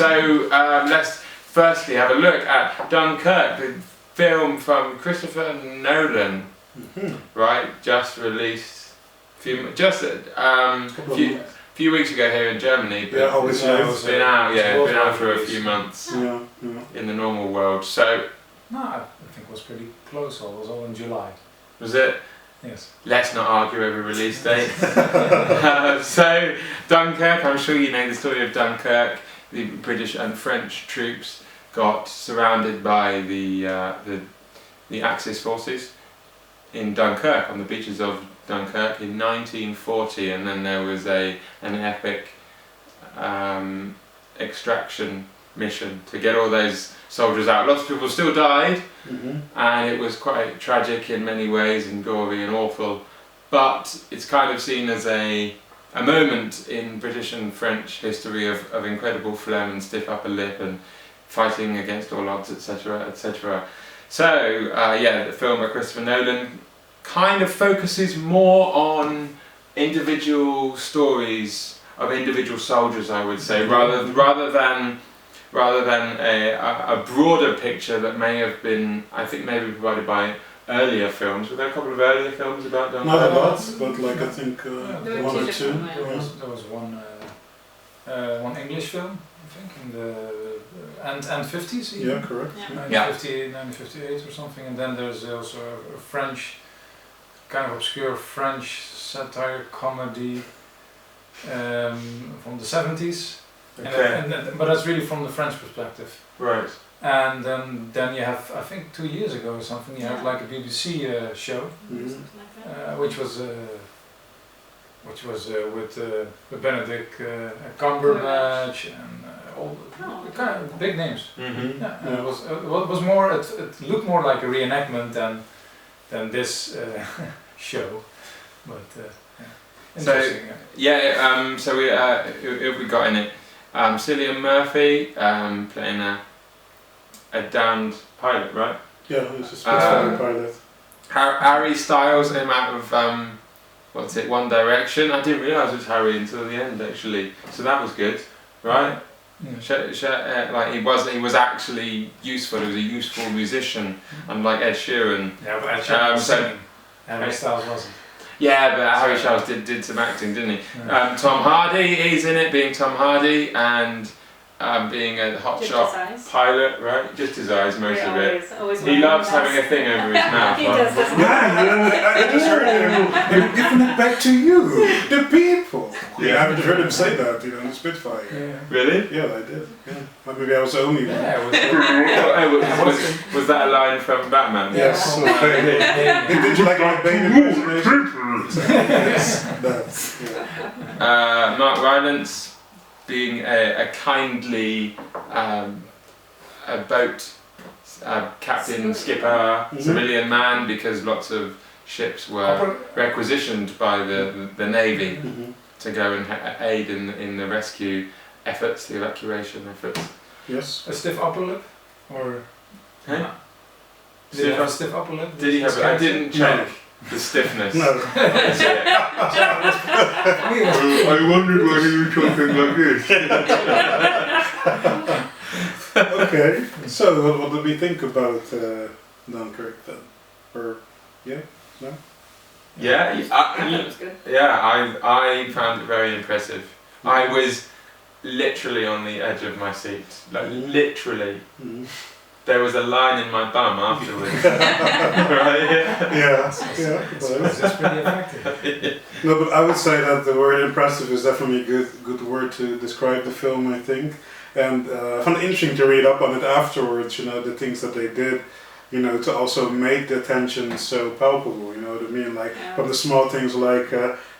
So let's firstly have a look at Dunkirk, the film from Christopher Nolan, right? Just released few weeks ago here in Germany, but it's been out for a few months in the normal world. So no, I think it was pretty close. It was all in July. Was it? Yes. Let's not argue over release date. So Dunkirk, I'm sure you know the story of Dunkirk. The British and French troops got surrounded by the Axis forces in Dunkirk, on the beaches of Dunkirk in 1940, and then there was an epic extraction mission to get all those soldiers out. Lots of people still died, and it was quite tragic in many ways and gory and awful, but it's kind of seen as a moment in British and French history of incredible phlegm and stiff upper lip and fighting against all odds, etc., etc. So the film by Christopher Nolan kind of focuses more on individual stories of individual soldiers, I would say, rather than a broader picture that may have been, I think, maybe provided by earlier films. Were there a couple of earlier films about Dunkirk? Not a lot, but like I think one or two. There was one English film, I think, in the and 50s. Even. Yeah, correct. 1958 or something, and then there's also a French, kind of obscure French satire comedy from the 70s. Okay. But that's really from the French perspective. Right. And then you have, I think 2 years ago or something, you had like a BBC show, which was with Benedict Cumberbatch and all the kind of big names. It was more. It looked more like a reenactment than this show, but interesting. So we got in it. Cillian Murphy playing a downed pilot, right? Yeah, he's a Spitfire pilot. Harry Styles came out of One Direction. I didn't realise it was Harry until the end, actually. So that was good, right? Like he was actually useful. He was a useful musician, unlike Ed Sheeran. Yeah, but Ed Sheeran was singing. Harry Styles wasn't. Yeah, but Harry Styles did some acting, didn't he? Tom Hardy, he's in it, being Tom Hardy, and being a hotshot pilot, right? Just his eyes, most of it. He loves having a thing over his mouth. He does, doesn't he? I just heard him. They're giving it back to you, the people. Yeah, I haven't heard him say that, in Spitfire. Yeah. Really? Yeah, I did. Yeah. Maybe I was the only one. Was that a line from Batman? Yes. Did you like my Bane impersonation? That's, yeah. Mark Rylance being a kindly a boat captain, skipper, civilian man, because lots of ships were requisitioned by the Navy to go and aid in the rescue efforts, the evacuation efforts. Yes. A stiff upper lip? Or... Huh? Did he have a stiff upper lip? Did he have I didn't check the stiffness. No. I wondered why you were talking like this. Okay, so what did we think about Dunkirk then? Or, yeah? No? I found it very impressive. I was literally on the edge of my seat, like literally. There was a line in my bum afterwards. Right? Yeah. That's pretty effective. No, but I would say that the word impressive is definitely a good word to describe the film, I think. And I found it interesting to read up on it afterwards, the things that they did, to also make the tension so palpable, you know what I mean? Like from the small things like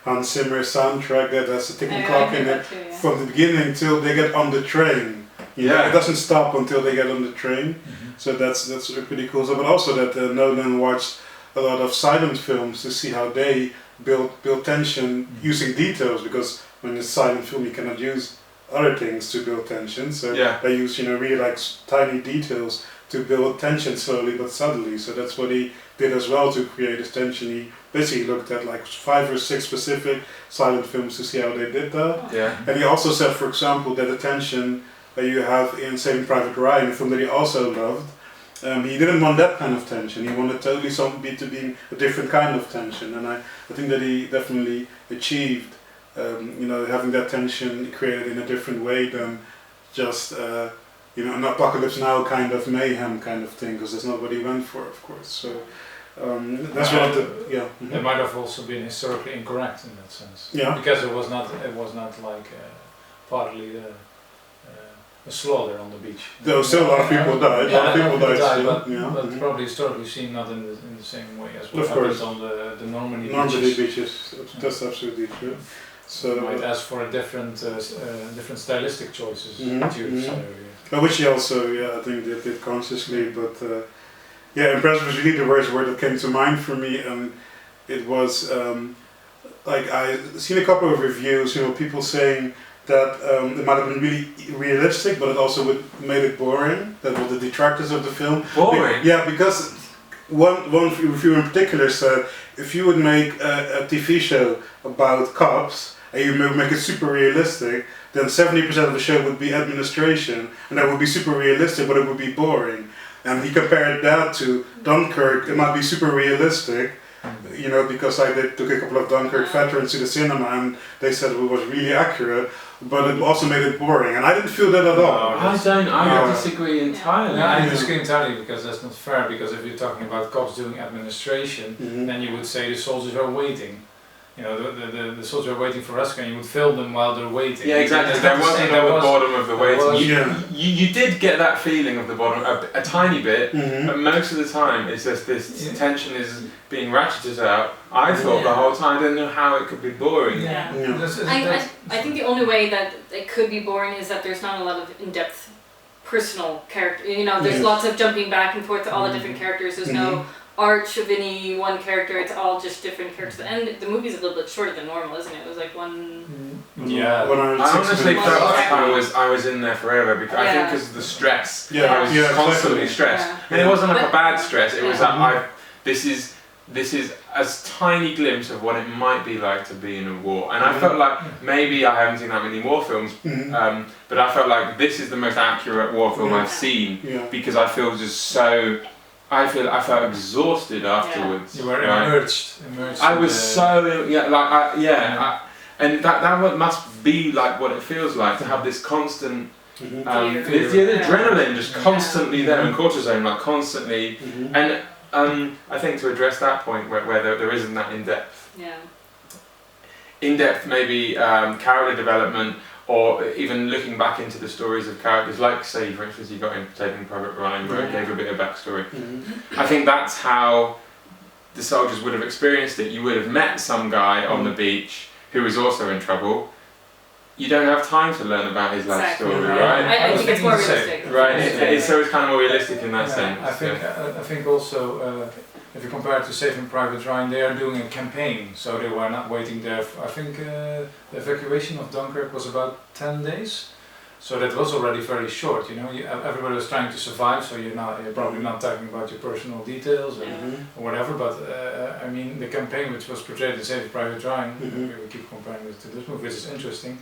Hans Zimmer's soundtrack, that's a ticking clock in it from the beginning till they get on the train. It doesn't stop until they get on the train, so that's pretty cool. So, but also that Nolan watched a lot of silent films to see how they build tension using details, because when it's a silent film you cannot use other things to build tension. So they use really like tiny details to build tension slowly but subtly. So that's what he did as well to create this tension. He basically looked at like 5 or 6 specific silent films to see how they did that. Yeah. And he also said, for example, that the tension that you have in Saving Private Ryan, a film that he also loved. He didn't want that kind of tension. He wanted totally something to be a different kind of tension, and I think that he definitely achieved, having that tension created in a different way than just an Apocalypse Now kind of mayhem kind of thing, because that's not what he went for, of course. So that's one of the It might have also been historically incorrect in that sense. Yeah. Because it was not like partly a slaughter on the beach. There were still a lot of people died. A lot of people died still. But probably historically seen not in the same way as what Of happened course. on the Normandy beaches. That's absolutely true. So you might ask for a different stylistic choices due to scenario. which he also, I think did consciously, but impressive was really the worst word that came to mind for me, and it was I seen a couple of reviews, people saying that it might have been really realistic, but it also made it boring. That was the detractors of the film. Boring? Because one reviewer in particular said, if you would make a TV show about cops and you make it super realistic, then 70% of the show would be administration, and that would be super realistic, but it would be boring. And he compared that to Dunkirk. It might be super realistic, because I took a couple of Dunkirk veterans to the cinema, and they said it was really accurate, but it also made it boring, and I didn't feel that at all. I disagree entirely. No, I disagree entirely, because that's not fair, because if you're talking about cops doing administration, then you would say the soldiers are waiting. The soldiers are waiting for rescue, and you would film them while they're waiting. Yeah, exactly. There wasn't at the bottom of the waiting. You did get that feeling of the bottom a tiny bit, but most of the time it's just this tension is being ratcheted out. I thought the whole time, I didn't know how it could be boring. I think the only way that it could be boring is that there's not a lot of in-depth personal character. There's lots of jumping back and forth to all the different characters. There's no arch of any one character. It's all just different characters. And the movie's a little bit shorter than normal, isn't it? It was like one. Yeah. I honestly felt like I was in there forever, because I think because of the stress. I was constantly stressed, and it wasn't like a bad stress. It was that this is a tiny glimpse of what it might be like to be in a war, and I felt like maybe I haven't seen that many war films, but I felt like this is the most accurate war film I've seen, because I feel just so. I felt exhausted afterwards. You were immersed. I was so and that must be like what it feels like to have this constant. The adrenaline just constantly there, and cortisone like constantly, and I think to address that point where there isn't that in-depth maybe character development, or even looking back into the stories of characters, like say for instance you got in Saving Private Ryan where it gave a bit of backstory. I think that's how the soldiers would have experienced it. You would have met some guy on the beach who was also in trouble. You don't have time to learn about his life story, right? I think it's more realistic. Right, so it's kind of more realistic in that sense. I think also, if you compare it to Saving Private Ryan, they are doing a campaign, so they were not waiting there. I think the evacuation of Dunkirk was about 10 days, so that was already very short. Everybody was trying to survive, so you're probably not talking about your personal details or whatever. But I mean, the campaign which was portrayed in Saving Private Ryan, we keep comparing it to this movie, which is interesting.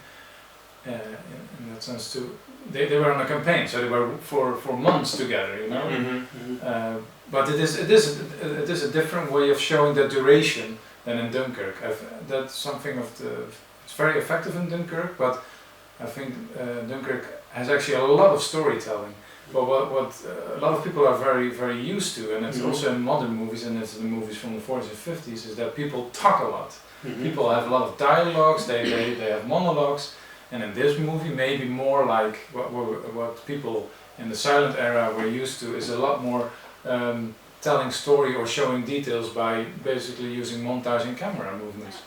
In that sense too, they were on a campaign, so they were for months together, but it is a different way of showing that duration than in Dunkirk. That's something it's very effective in Dunkirk, but I think Dunkirk has actually a lot of storytelling. But what a lot of people are very, very used to, and it's also in modern movies, and it's in the movies from the 40s and 50s, is that people talk a lot. People have a lot of dialogues, they have monologues. And in this movie, maybe more like what people in the silent era were used to, is a lot more telling story or showing details by basically using montage and camera movements.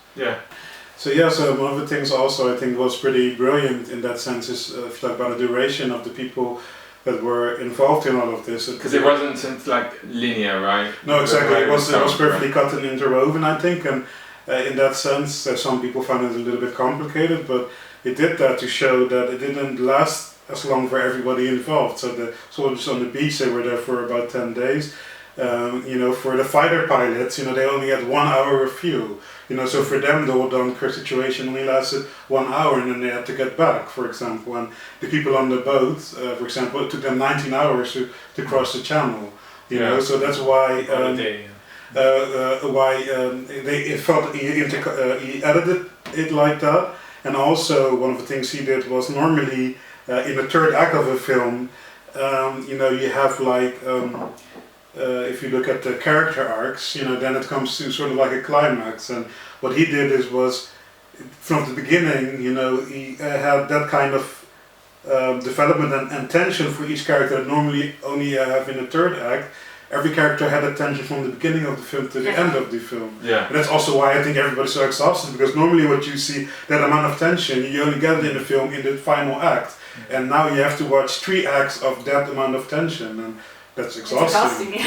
So one of the things also I think was pretty brilliant in that sense is about the duration of the people that were involved in all of this. Because it wasn't like linear, right? No, exactly. It was perfectly cut and interwoven, I think, and in that sense, some people found it a little bit complicated, but it did that to show that it didn't last as long for everybody involved. So the soldiers on the beach, they were there for about 10 days. For the fighter pilots, they only had 1 hour of fuel. So for them, the whole Dunkirk situation only lasted 1 hour, and then they had to get back, for example. And the people on the boat, for example, it took them 19 hours to cross the channel. So that's why they felt he edited it like that. And also, one of the things he did was normally in the third act of a film, you have like. If you look at the character arcs, then it comes to sort of like a climax. And what he did was from the beginning, he had that kind of development and tension for each character that normally only have in the third act. Every character had a tension from the beginning of the film to the end of the film. Yeah. And that's also why I think everybody's so exhausted, because normally what you see, that amount of tension, you only get it in the film in the final act. And now you have to watch 3 acts of that amount of tension. And that's exhausting.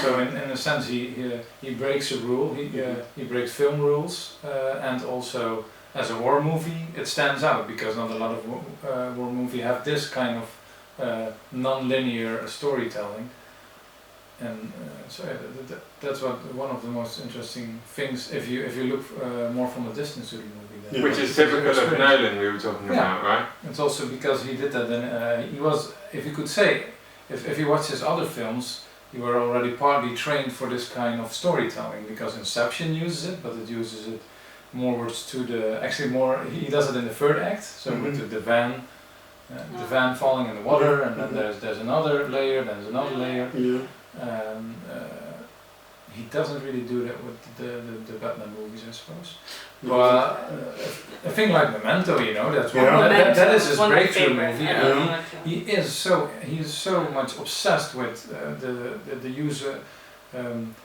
So in a sense, he breaks a rule. He breaks film rules, and also as a war movie, it stands out because not a lot of war movie have this kind of non-linear storytelling. And that's one of the most interesting things. If you look more from a distance to the movie, then which is typical of Nolan. We were talking about, right? It's also because he did that. Then he was, if you could say. If you watch his other films, you were already partly trained for this kind of storytelling, because Inception uses it, but it uses it more to the, actually more, he does it in the third act, so with the van falling in the water, and then there's another layer, there's another layer. He doesn't really do that with the Batman movies, I suppose. But a thing like Memento, that's one that is his breakthrough movie. He's so much obsessed with the user,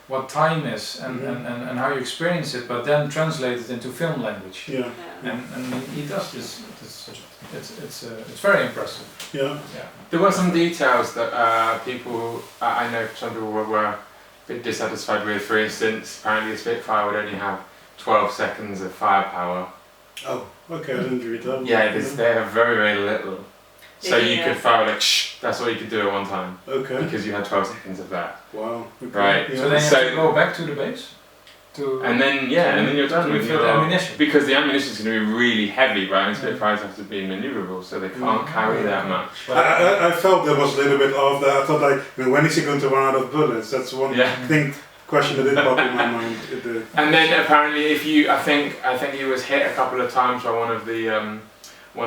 what time is and how you experience it, but then translate it into film language. And he does this. It's very impressive. There were some details that people, I know some people were a bit dissatisfied with. For instance, apparently a Spitfire would only have 12 seconds of firepower. Oh, okay, I didn't read that. Yeah, they have very, very little. So you could fire like shh, that's all you could do at one time. Okay. Because you had 12 seconds of that. Wow. Okay. Right. So then you have to go back to the base? And then you're done with your ammunition. Because the ammunition is going to be really heavy, right? And Spitfires have to be maneuverable, so they can't carry that much. I felt there was a little bit of that. I thought when is he going to run out of bullets? That's one question that did pop in my mind. And then apparently, I think he was hit a couple of times by one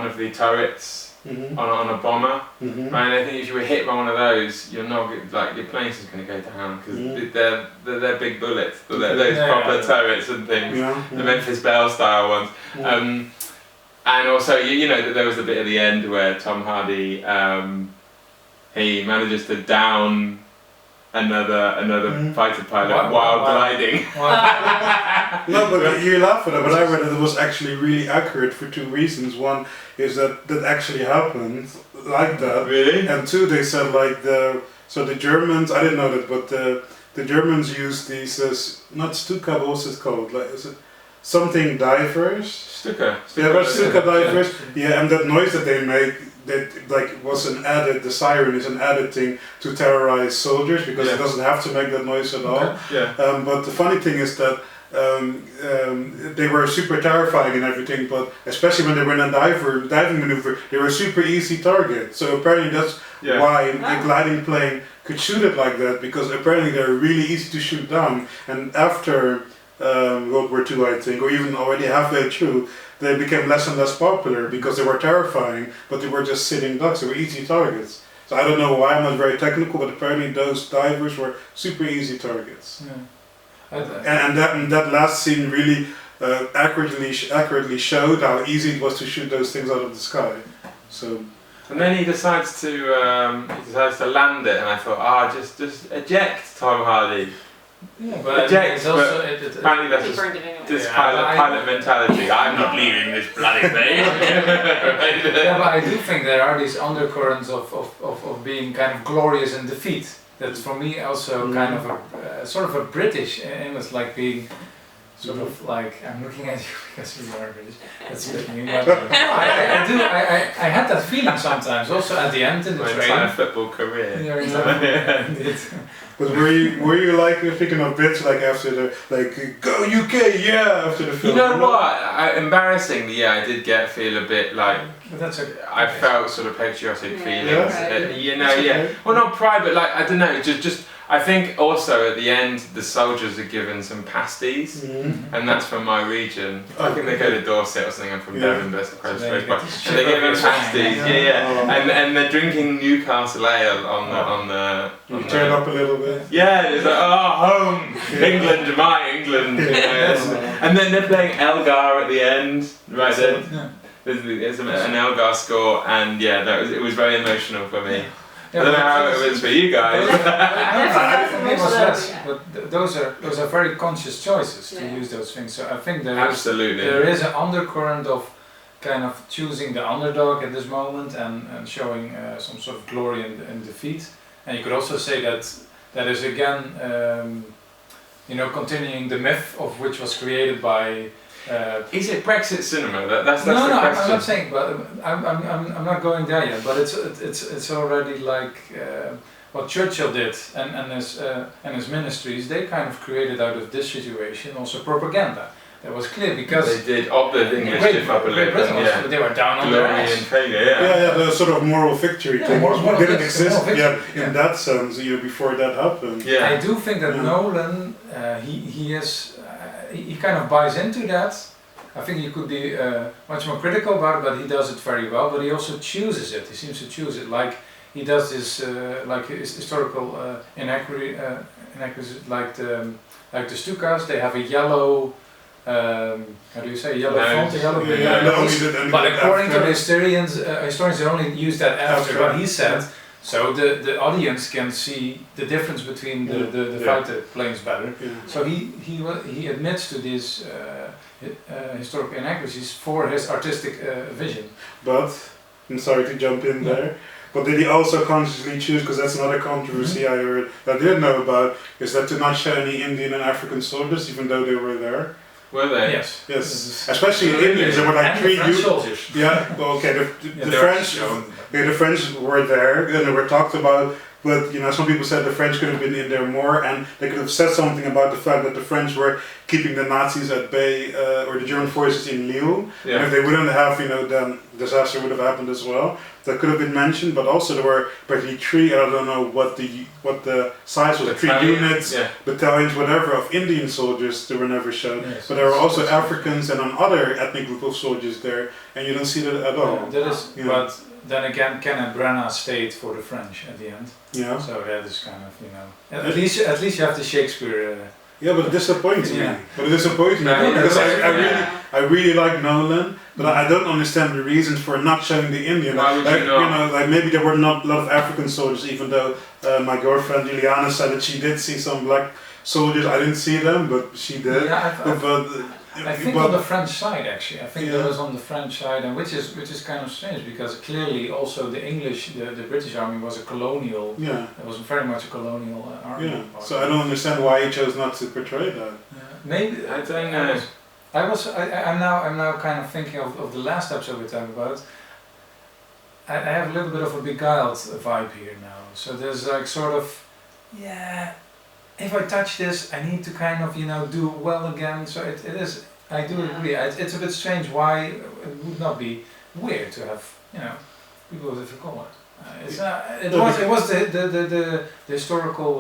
of the turrets. On a bomber, and I think if you were hit by one of those, you're not your plane's just going to go down because they're big bullets. Those proper turrets and things, the Memphis Belle style ones. And also, that there was a bit at the end where Tom Hardy he manages to down another fighter pilot while gliding. No, but you laugh at it, but I read that it was actually really accurate for 2 reasons. One is that actually happened like that. Really? And 2, they said the Germans, I didn't know that, but the Germans used these, not Stuka, but what's it called? Is it something divers? Stuka. Yeah, Stuka divers. Yeah, and that noise that they make, that was an added, the siren is an added thing to terrorize soldiers, because it doesn't have to make that noise at all. But the funny thing is that they were super terrifying and everything, but especially when they were in a diving maneuver, they were super easy target. So apparently that's why a gliding plane could shoot it like that, because apparently they're really easy to shoot down. And after World War II, I think, or even already halfway through, they became less and less popular because they were terrifying, but they were just sitting ducks, they were easy targets. So I don't know why, I'm not very technical, but apparently those divers were super easy targets. And that last scene really accurately showed how easy it was to shoot those things out of the sky. So. And then he decides to land it, and I thought, just eject, Tom Hardy. Yeah, but eject. It's also, apparently that's this pilot mentality. I'm not leaving this bloody thing. Yeah, but I do think there are these undercurrents of being kind of glorious in defeat. That's for me also kind of a sort of a British image, like being sort of like, I'm looking at you because you are British, that's a bit mean, but I had that feeling sometimes, also at the end in the My train. entire football career. Yeah, exactly. But were you like thinking of bits like after the like go UK after the film? You know what? Embarrassingly, yeah, I did feel a bit like But that's I felt sort of patriotic feelings. Yeah. You know, yeah. Well, not pride, but like I don't know. Just I think also at the end the soldiers are given some pasties, and that's from my region. I think they go to Dorset or something. I'm from Devon, but close to and they give them pasties. And they're drinking Newcastle ale on the. You turn up a little bit. Yeah, it's like, home, England, my England. And then they're playing Elgar at the end, right then. There's an Elgar score, and it was very emotional for me. I don't know how it was for you guys. But those are very conscious choices to use those things. So I think Absolutely. there is an undercurrent of kind of choosing the underdog at this moment and showing some sort of glory in defeat. And you could also say that is again, continuing the myth of which was created by. Is it Brexit cinema? That's the question. I'm not saying, but I'm not going there yet. But it's already like what Churchill did and his ministries. They kind of created out of this situation also propaganda. That was clear because they did up the English shift up a little bit. They were down on their ass. And failure, the sort of moral victory thing didn't exist in that sense. Before that happened. Yeah. I do think that Nolan he kind of buys into that. I think he could be much more critical about it, but he does it very well. But he also chooses it. He seems to choose it. Like he does this, like historical inaccuracies, like the Stukas. They have a yellow. How do you say yellow font? A yellow nose. But according to the historians, they only use that after what he said. So the audience can see the difference between the fighter planes better. Yeah. So he admits to these historical inaccuracies for his artistic vision. But I'm sorry to jump in there. But did he also consciously choose, because that's another controversy I heard that I didn't know about, is that to not show any Indian and African soldiers even though they were there? Were they? Yes. Especially in India, there were like three soldiers. Yeah, well, okay, the French were there and they were talked about, but some people said the French could have been in there more, and they could have said something about the fact that the French were keeping the Nazis at bay, or the German forces in Lille. Yeah. And if they wouldn't have, then disaster would have happened as well. That could have been mentioned, but also there were practically three, I don't know what the size was, battalions, 3 units, battalions, whatever, of Indian soldiers that were never shown. Yes. But there were also Africans and another ethnic group of soldiers there, and you don't see that at all. But then again, Kenneth Branagh stayed for the French at the end. Yeah. So that is kind of, at least you have the Shakespeare. But it disappoints me. Because I really like Nolan, but I don't understand the reasons for not showing the Indian. Why would you not? Like maybe there were not a lot of African soldiers, even though my girlfriend Juliana said that she did see some black soldiers. I didn't see them, but she did. Yeah, I think on the French side actually. I think that was on the French side, and which is kind of strange because clearly also the English, the British army was a colonial. Yeah. It was very much a colonial army. Yeah. So I don't understand why he chose not to portray that. Maybe I don't know. I'm now kind of thinking of the last episode we talked about. I have a little bit of a beguiled vibe here now. So there's like sort of, if I touch this, I need to kind of, do well again. So it is, I do agree. It's a bit strange why it would not be weird to have, people with different color. It was the historical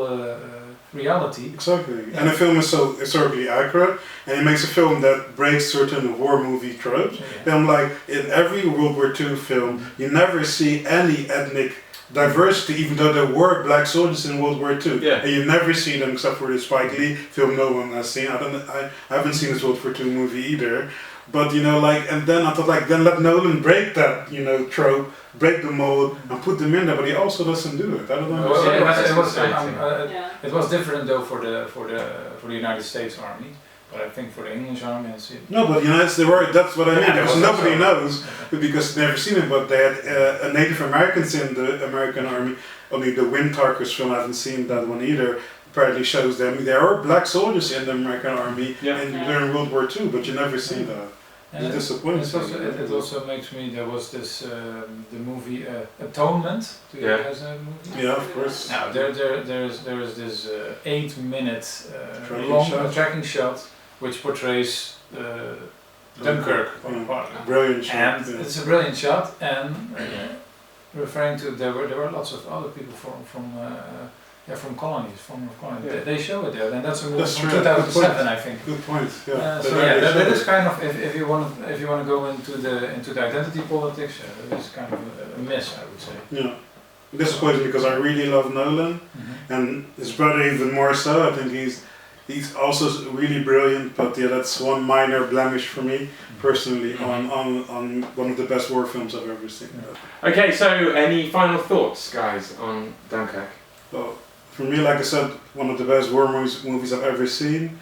reality. Exactly. Yeah. And the film is so historically accurate, and he makes a film that breaks certain war movie tropes. Then like in every World War II film, you never see any ethnic diversity, even though there were black soldiers in World War II. Yeah. And you never see them except for the Spike Lee film no one has seen. I haven't seen this World War II movie either. But and then I thought then let Nolan break that, trope, break the mold and put them in there, but he also doesn't do it. I don't know. It was different though for the United States Army. But I think for the English army, I see. No, but that's what I mean. Because nobody knows, because they've never seen it. But they had Native Americans in the American army. Only the Wind Talkers film, I haven't seen that one either. apparently shows them there are black soldiers in the American army during World War II, but you never see that. It's disappointing. It also makes me. There was this the movie Atonement. Do you guys know the movie? Yeah, of course. Now there is this 8-minute long tracking shot which portrays Dunkirk. Brilliant shot. And it's a brilliant shot. And referring to there were lots of other people from colonies, former colonies. They show it there, and that's a movie from 2007, I think. Good point. Yeah. That is kind of if you want to go into the identity politics, it is kind of a miss, I would say. Yeah, disappointing because I really love Nolan, and his brother even more so. I think he's also really brilliant, but that's one minor blemish for me personally on one of the best war films I've ever seen. Yeah. Okay, so any final thoughts, guys, on Dunkirk? Well, for me, like I said, one of the best war movies I've ever seen.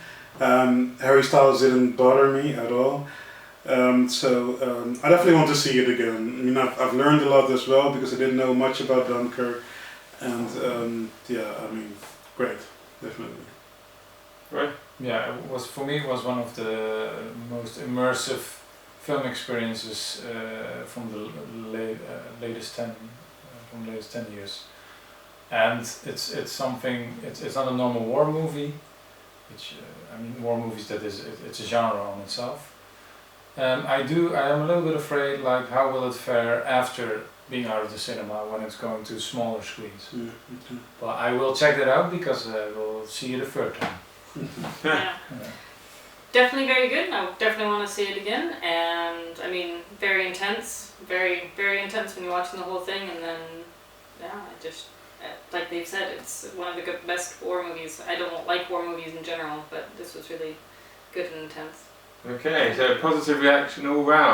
Harry Styles didn't bother me at all. I definitely want to see it again. I mean, I've learned a lot as well because I didn't know much about Dunkirk. And great, definitely. Right. Yeah, for me it was one of the most immersive film experiences from the latest 10 years. And it's something. It's not a normal war movie, which war movies it's a genre on itself. I am a little bit afraid, like how will it fare after being out of the cinema when it's going to smaller screens. But I will check that out because I will see it a third time. Definitely very good. I definitely want to see it again, and very intense, very very intense when you're watching the whole thing, and then like they've said, it's one of the best war movies. I don't like war movies in general, but this was really good and intense. Okay, so positive reaction all round.